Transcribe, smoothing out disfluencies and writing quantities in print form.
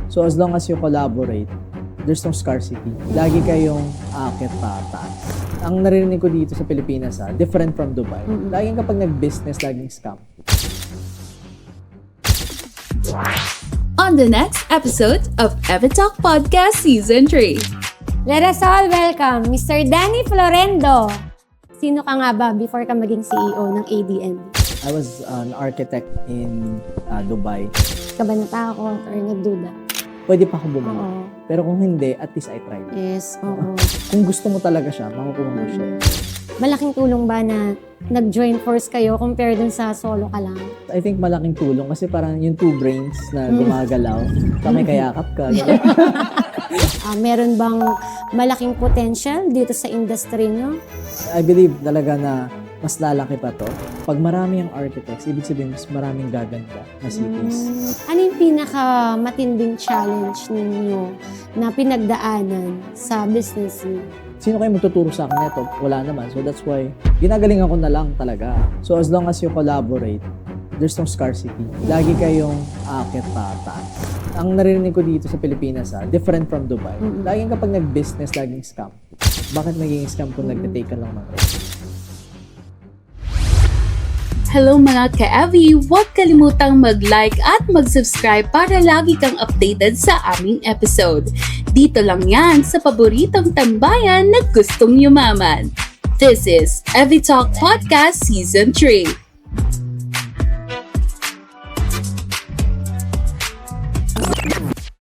So as long as you collaborate, there's no scarcity. Lagi kayong aakit pataas. Ang naririnig ko dito sa Pilipinas, different from Dubai. Laging kapag nag-business, laging scam. On the next episode of Evitalk Podcast Season 3. Let us all welcome Mr. Danny Florendo. Sino ka nga ba before ka maging CEO ng ADM? I was an architect in Dubai. Ka ba natakot or nagduda? Pwede pa akong bumalik. Oo. Pero kung hindi, at least I tried. Yes, oo. Kung gusto mo talaga siya, makukuha mo siya. Malaking tulong ba na nag-join force kayo compare dun sa solo ka lang? I think malaking tulong kasi parang yung two brains na gumagalaw, kamay kayakap ka. Meron bang malaking potential dito sa industry nyo? I believe talaga na mas lalaki pa to. Pag marami ang architects, ibig sabihin mas maraming gaganda na cities. Ano yung pinaka-matinding challenge ninyo na pinagdaanan sa business niyo? Sino kayo magtuturo sa akin nito? Wala naman. So that's why, ginagalingan ko na lang talaga. So as long as you collaborate, there's no scarcity. Lagi kayong aakit pataas. Ang naririnig ko dito sa Pilipinas, different from Dubai. Laging kapag nag-business, laging scam. Bakit naging scam kung nagtitake ka lang ng risk? Hello mga ka-Evi! Huwag kalimutang mag-like at mag-subscribe para lagi kang updated sa aming episode. Dito lang yan sa paboritong tambayan na gustong yumaman. This is Evitalk Podcast Season 3.